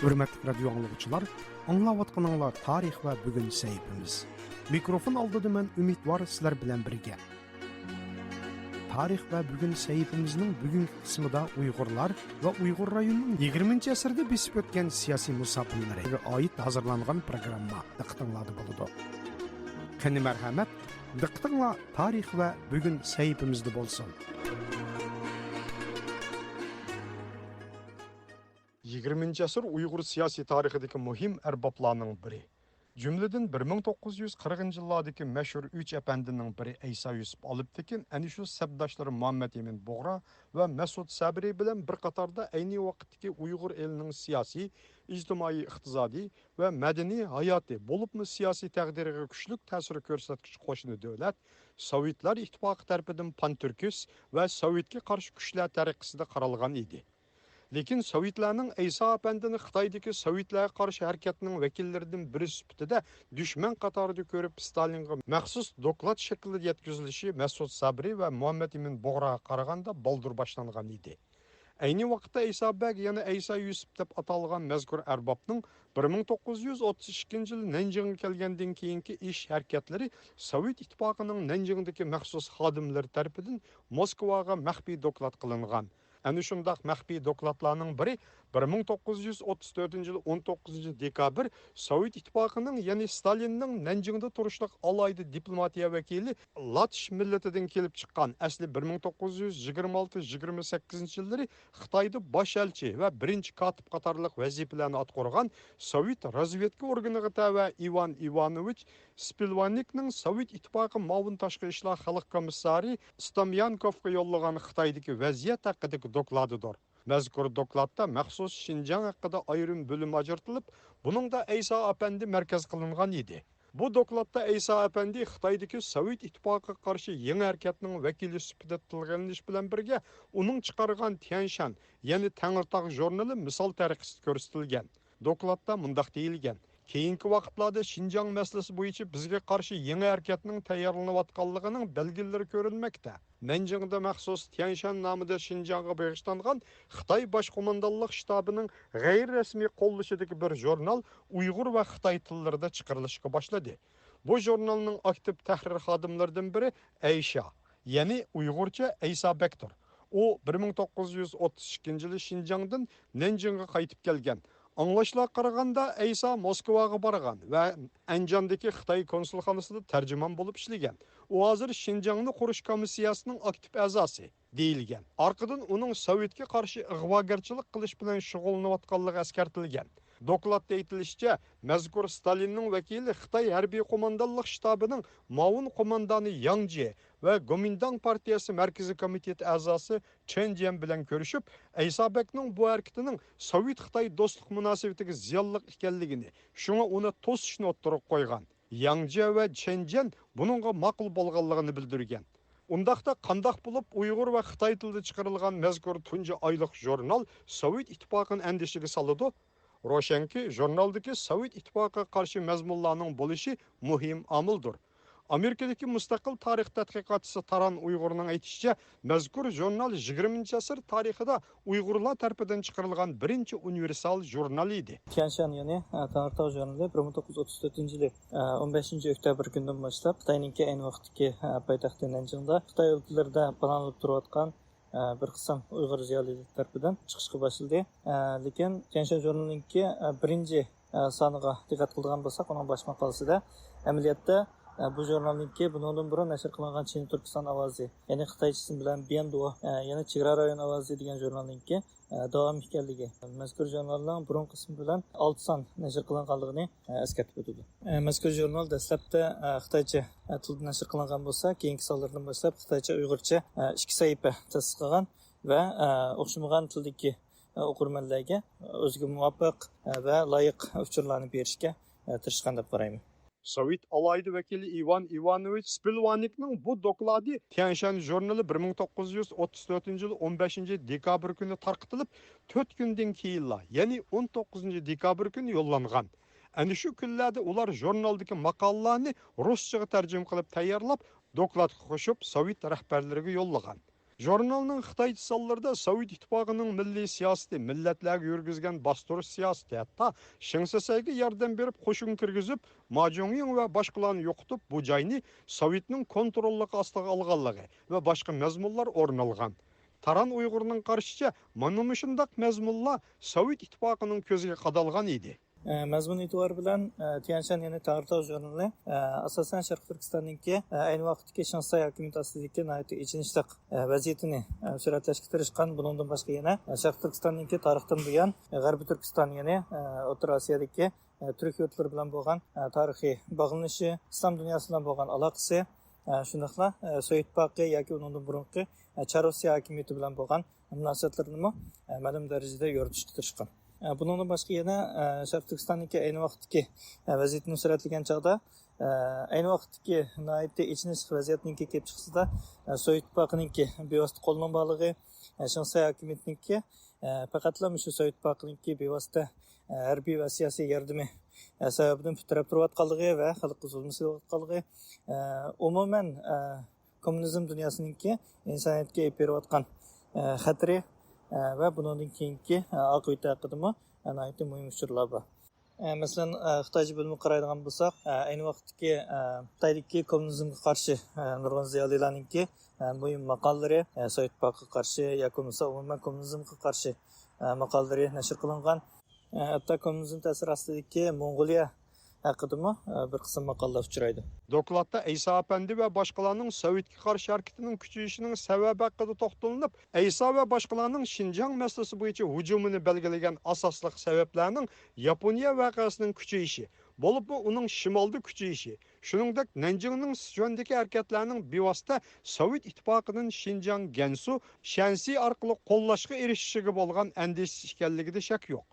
Hürmetli radyo anlıqçılar, anlavatqanыңlar tarix ve bugün sahibimiz. Mikrofon aldıdı mən ümidvar sizler bilen birge. Tarix ve bugün sahibimizin bugün kısmında Uygurlar ve Uygur rayonunun 20. asırda besip ötken siyasi musafirlere ait hazırlanған programma diqqətinizdə boludu. Qani merhamet, diqqətinizdə tarix ve bugün sahibimizde bolsun. 20. asır Uygur siyasi tarixidagi muhim erbablarning biri. Cümleden 1940 yıllardaki meşhur 3 efendinin biri İsa Yusuf Aliptekin, ani şu sebdaşları Muhammed Emin Boğra ve Mesut Sabri bilen bir qatarda aynı vakitteki Uygur elinin siyasi, ictimai, iqtisadi ve medeni hayatı bolupmu siyasi təqdiriga güçlük ta'sir ko'rsatgich qo'shni davlat Sovetlar İttifaqı tarafından Pan-Türküs ve Sovetga qarshi kuchlar tariqasida qaralgan edi. Lekin Sovetlarning İsa Efendi'ni Xitoydagi Sovetlarga qarshi harakatining vakillaridan biri sifatida dushman qatorida ko'rib Stalinga maxsus doklad shaklida yetkazilishi Mesut Sabri va Muhammed Emin Boğraga qaraganda baldur boshlangan edi. Ayni vaqtda İsa Beg yana İsa Yusuf deb atalgan mazkur arbobning 1932 yil Nanjingga kelgandan keyingi ish harakatlari Sovet ittifoqining Nanjingdagi maxsus xodimlari tarafidan Moskvaga maxfiy doklad qilingan. Әні шындақ мәхби докладларының бірі 1934 yıl 19 dekabr Sovet İttifaqının yani Stalinning Nanjingda turuşluq alaydı diplomatiya vakili Latvish milletidan kelib chiqqan asli 1926-28 yılları Xitoyda bosh elchi va birinchi katib qatorliq vazifalarni atqorgan Sovet razvedka organiga tava Ivan Ivanovich Spilvannikning Sovet İttifaqı muavin tashqi ishlar xalq komissari Stamyankovga yo'llagan Xitoydagi vaziyat haqidagi dokladidir. Mazkur dokladda maxsus Şinjan haqida ayrim bölüm ajırtılıp, bunun da İsa Efendi merkez kılıngan idi. Bu dokladda İsa Efendi Xitoydagi Sovet İttifaqı qarşı yeni harekatning vakili sifatida tilg'anish bilan birga uning chiqargan Tianshan, ya'ni Tangirtog' jurnali misol tariqasida ko'rsatilgan. Dokladda mundaq deyilgan: keyingi vaqtlarda Şinjan masalasi bo'yicha bizga qarshi yangi harakatning tayyorlanayotganligining belgilari ko'rilmoqda. Nanjingda maxsus Tianshan nomida Şinjanga bag'ishlangan Xitoy bosh qo'mondonlik shtabining g'ayri-rasmiy qo'llashidagi bir jurnal Uyg'ur va Xitoy tillarida chiqarilishga boshladi. Bu jurnalning aktiv tahrir xodimlaridan biri Aysha, ya'ni Uyg'urcha İsa Bektor. O 1932 yılı Şinjandan Nanjingga qaytib kelgan. Anlaşıla qaraganda İsa Moskvaga bargan ve Anjandagi Xitoy konsulxonasida tarjimon bo'lib ishlagan. U hozir Şinjanni qurish komissiyasining aktiv a'zosi deyilgan. Arqadan uning Sovetga qarshi ig'vogarchilik qilish bilan shug'ullanayotganligi eskartilgan. Dokladda aytilishicha, mazkur Stalinning vakili Xitoy harbiy qo'mondonlik shtabining muavin qo'mondoni Yang Jie ve Kuomintang partiyasi markaziy komiteti a'zosi Chen Jian bilan ko'rishib, İsa Bekning bu harakatining Sovet Xitoy do'stlik munosabatiga ziyonli ekanligini, shunga uni to'sishni o'ttirib qo'ygan. Yang Jie ve Chen Jian buningga ma'qul bo'lganligini bildirgan. Undaqda qandaq bo'lib Uyg'ur va Xitoy tilida chiqarilgan mazkur tunji oylik jurnal Sovet ittifoqining andishiga soladi. Roşenki jurnaldaki Sovet İttifaqı qarşı mazmunlarning bo'lishi muhim omildir. Amerikadagi mustaqil tarix tadqiqotchisi Taran Uyg'urning aytishicha, mazkur jurnal 20. asr tarixida Uyg'urlar tarafidan chiqarilgan birinchi universal jurnal edi. Tianshan ya'ni Tangirtog' jurnali 1934 yili 15 oktyabr kunidan boshlab Xitoyninki ayni vaqtdagi poytaxti Nanjingda Xitoy o'lkalarida panohlab turayotgan bir qism Uyg'ur ziyolilar tarafidan chiqishga boshladi. Lekin Tianshan jurnalininki birinchi soniga diqqat qiladigan bo'lsak, uning bosh maqolasida amaliyotda bu jurnalninki bundan burun nashr qilingan Chin Turkiston ovozi, ya'ni Xitoycha bilan Bianduo, ya'ni Chegara rayon ovozi degan jurnalninki davom ekanligi. Mazkur jurnalning burun qismi bilan 6 son nashr qilinganligini eskartib o'tdi. Mazkur jurnal dastlabda Xitoycha tilda nashr qilingan bo'lsa, keyingi sonlardan boshlab Xitoycha Uyg'urcha 2 sahifa tasdiqlagan va o'xshamagan tildagi o'qirmanlarga o'ziga muvofiq va loyiq uchurlarni berishga tirishgan deb qarayman. Sovet alaydı vekili Ivan Ivanovich Spilvannikning bu dokladi Tianshan jurnali 1934 yıl 15 dekabr günü tarqıtılıp 4 günden keyinla, yani 19 dekabr günü yollangan. Ani şu kunlarda ular jurnaldagi maqolalarni Ruschaga tarjima qilib tayyorlab, doklad qo'shib Sovet rahbarlariga yo'llagan. Jurnalning Xitoy sonlarida Sovet ittifoqining milliy siyosati, millatlarga yurgizgan bostirish siyosati, hatto Shinsesayga yordam berib qo'shin kirgizib, Majonging va boshqalarni yo'qotib, bu joyni Sovetning kontrolligi ostiga olganligi va boshqa mazmunlar o'rin olgan. Taran Uyg'urning qarashicha, mana shundaq mazmunlar Sovet ittifoqining ko'ziga qadalgan edi. Mazmun e'tibori bilan Tianshan yana Tartov jurnali asosan Sharq Turkistondagi ayni vaqtdagi Shansay hokimiyati ostidagi nihoyatda ichinishli vaziyatini suratlashga tirishgan. Bundan boshqa yana Sharq Turkistondagi tarixdan buyon G'arbiy Turkiston yana O'rta Osiyodagi turk yurtlari bilan bo'lgan tarixiy bog'lanishi, islom dunyosi bilan bo'lgan aloqasi, shundaqla Sovet ittifoqi yoki undan burungi Char Rossiya hokimiyati bilan bo'lgan munosabatlarni ma'lum darajada yoritishga tirishgan. Bundan boshqa yana Sharq Turkistondagi ayni vaqtdagi vaziyatni suratlagan chog'da ayni vaqtdagi nihoyatda ichinishli vaziyatning kelib chiqishida Sovet ittifoqininki bevosita qo'llanmaligi, Shansay hokimiyatiniki faqatla shu Sovet ittifoqininki bevosita harbiy va siyosiy yordami sababidan fitrab turayotganligi va xalqqa zulm qilayotganligi umuman kommunizm dunyosiningki insoniyatga olib berayotgan xatri va bundan keyingi oqibati haqidami nihoyatda muhim uchurlar bor. Masalan, Xitoycha bo'limi qaraydigan bo'lsak, ayni vaqtdagi Xitoydagi kommunizmga qarshi nurg'un ziyolilarninki muhim maqollari Sovet ittifoqiga qarshi yoki bo'lmasa umuman kommunizmga qarshi maqollari nashr qilingan. Hatto kommunizm ta'siri ostidagi Mong'oliya haqidami bir qism maqolalar uchraydi. Dokladda Eysa Efendi ve başkalarının Sovetga karşı hareketinin küçüyüşünün sebebi hakkında toxtalınıp, Eysa ve başkalarının Şinjan meselesi boyunca hücumunu belgeleyen asaslık sebeplerinin Yaponiya vakasının küçüyüşü, bolup bu onun şimalda küçüyüşü, şuningdek Nanjingning Sichuandagi hareketlerinin bevosita Sovet ittifoqining Şinjan, Gansu, Shansi orqali qo'llashga erishishiga bo'lgan andishish ekanligida shak yo'q.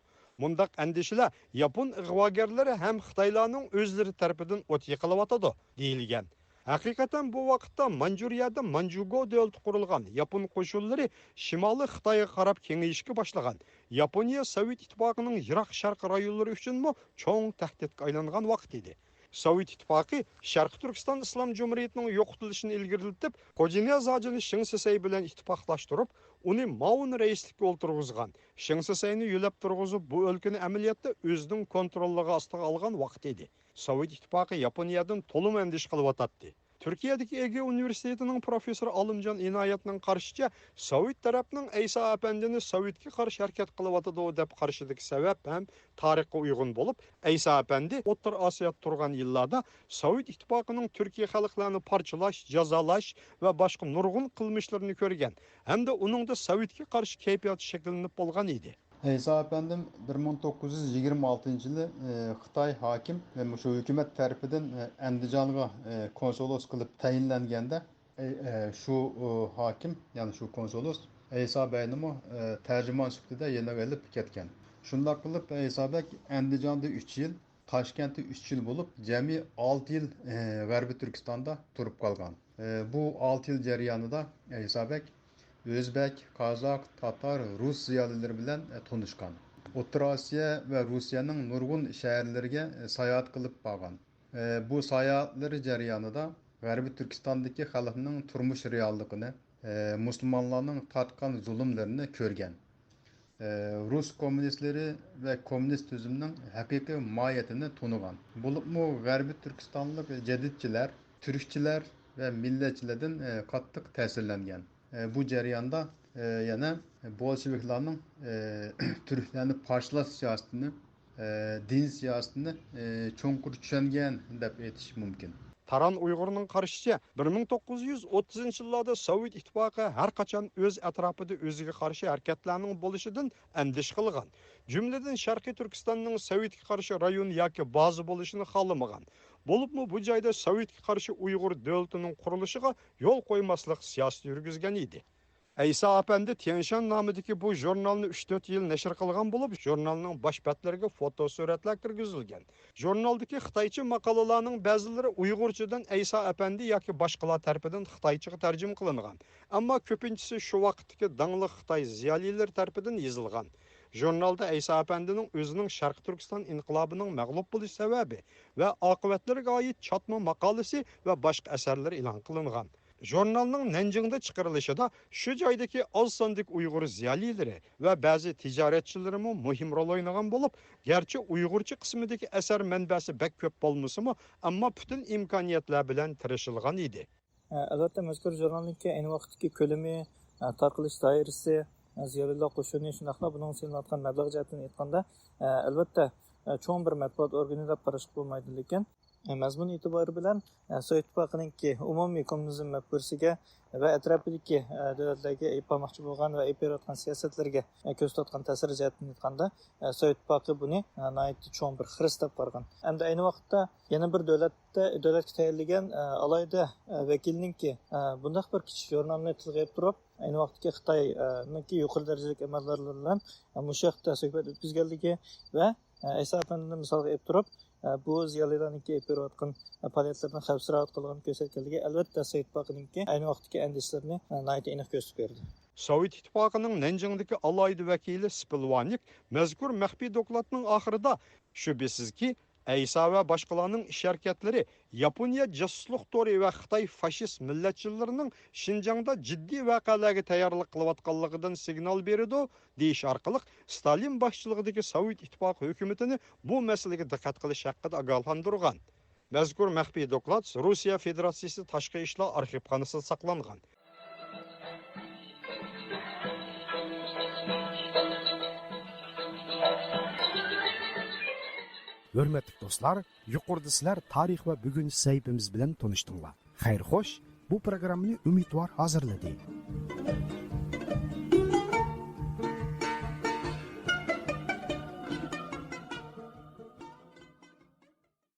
Mundaq andishilar Yapon ig'vogarlari ham Xitoylarning o'zlari tarafidan o't yiqilyotadi deyilgan. Haqiqatan bu vaqtda Manjuriyada Manjugo davlati qurilgan. Yapon qo'shinlari shimoliy Xitoyga qarab kengayishga boshlagan. Yaponiya Sovet ittifoqining yiroq sharq rayonlari uchunmi cho'ng tahdidga aylangan vaqt edi. Sovet ittifoqi Sharq Turkiston Islom Jumhuriyatining yo'qotilishini ilgarilatib, Qo'jiniyaz hojini Shinsesay bilan ittifoqlashtirib, uni Maun raislikka o'ltirg'izgan. Shinsesayni yo'lab turg'izib, bu o'lkani amaliyotda o'zining kontrolligi ostiga olgan vaqt edi. Sovet ittifoqi Yaponiyadan to'liq andish qilyotdi. Turkiyadagi Ege Universitetining professori Alimjon Inoyatning qarashicha, Sovet tarafining Eysa Efendi'ni Sovetga qarshi harakat qilyotdi deb qarshidagi sabab ham tarixga uyg'un bo'lib, Eysa Efendi O'rta Osiyoda turgan yillarda Sovet ittifoqining Turkiya xalqlarini parchalash, jazolash va boshqa nurg'un qilmishlarini ko'rgan, hamda uningda Sovetga qarshi kayfiyat shakllanib bo'lgan edi. Eysa Efendim 1926 yılı Xitay hakim ve şu hükümet tarafidan Andijonga konsolos kılıp tayinlengende şu hakim yani şu konsolos Eysa Bey'ni tercüman süktüde yerine gelip ketken. Şundak kılıp Eysa Bey Andijonda 3 yıl, Taşkent'te 3 yıl bulup cemi 6 yıl G'arbiy Türkistan'da turup kalgan. Bu 6 yıl jarayonida Eysa Bey Özbek, Kazak, Tatar, Rus ziyolileri bilen tanışkan. O'rta Osiyo ve Rusya'nın nurgun şehirlerine sayahat kılıp bağlan. Bu sayahatleri jarayonida G'arbiy Türkistan'daki halkının turmuş realligini, Müslümanların tatkan zulümlerini körgen. Rus komünistleri ve komünist tüzümünün hakiki mahiyetini tunugan. Bulup mu G'arbiy Türkistanlık cedidçiler, Türkçiler ve milletçilerden kattık tesirlengen. Bu jarayonda yana Bolşeviklarning Türklarni parçalash siyosetini, din siyosetini cho'nqur tushungan deb aytish mumkin. Taran Uyg'urning qarashicha 1930-yillarda Sovet ittifoqi har qachon o'z atrofida o'ziga qarshi harakatlarning bo'lishidan andish qilgan. Jumladan Sharqiy Turkistonning Sovetga qarshi rayon yoki baza bo'lishini xohlamagan. Bo'libmi bu joyda Sovetga qarshi Uyg'ur davlatining qurilishiga yo'l qo'ymaslik siyosati yurgizgan edi. Eysa Efendi Tianshan nomidagi bu jurnalni 3-4 yil nashr qilgan bo'lib, jurnalning bosh betlariga fotosuratlar kirgizilgan. Jurnaldagi Xitoycha maqolalarning ba'zilari Uyg'urchadan Eysa Efendi yoki boshqalar tarafidan Xitoychaga tarjima qilingan. Ammo ko'pinchisi shu vaqtdagi dangli Xitoy ziyolilar tarafidan yozilgan. Jurnalda Eysa Efendi'nin o'zining Sharq Turkiston inqilobining mag'lub bo'lish sababi va oqibatlariga oid chatma maqolasi va boshqa asarlar e'lon qilingan. Jurnalning Nanjingda chiqarilishida shu joydagi oz sonlik Uyg'ur ziyolilari va ba'zi tijoratchilar muhim rol o'ynagan bo'lib, garchi Uyg'urcha qismidagi asar manbasi bak ko'p bo'lmasa-mu, ammo butun imkoniyatlar bilan tirishilgan edi. Albatta mazkur jurnalningki ayni vaqtdagi ko'lami, tarqalish doirasi, ziyolilar qo'shini shunaqla buning silinayotgan mablag' jihatdan aytganda, albatta cho'ng bir matbuot organi deb qarashga bo'lmaydi, lekin mazmun e'tibori bilan Sovet Ittifoqininki umumiy kommunizm mafkurasiga va atrofidagi davlatlarga aytmoqchi bo'lgan va aytayotgan siyosatlarga ko'z tutgan ta'sir jihatdan aytganda, Sovet Ittifoqi buni nihoyatda cho'ng bir xirist deb qaragan. Hamda ayni vaqtda yana bir davlatga tayinlagan alayda vakilninki bunday bir kichik jurnalni tilga turib, ayni vaqtdagi Xitoyninki yuqori darajali amaldorlar bilan mushaqda suhbat o'tkazganligi va Aysa Afandining misolga olib turib, bu ziyolilarniki yapayotgan faoliyatlarni xavfsizroq qilgan ko'rsatganligi albatta Sovet Ittifoqininki ayni vaqtdagi andishlarini nihoyatda aniq ko'rsatib berdi. Sovet Ittifoqining Nanjingdagi alayda vakili Spilvanik mazkur maxfiy dokladning oxirida shubhisizki Aysa va boshqalarning ish harakatlari Yaponiya jasuslik tori va Xitoy fashist millatchilarining Xinjiangda jiddiy voqealarga tayyorlik qilayotganligidan signal beradi deyish orqali Stalin boshchiligidagi Sovet Ittifoqi hukumatini bu masalaga diqqat qilish haqida ogohlantirgan. Mazkur maxfiy doklad Rossiya Federatsiyasi tashqi ishlar arxivxonasida saqlangan. Hörmətli dostlar, yuqorida sizlar tarix va bugun saytimiz bilan tanishdinglar. Xayr xo'sh, bu programmani Umidvor hozirladi.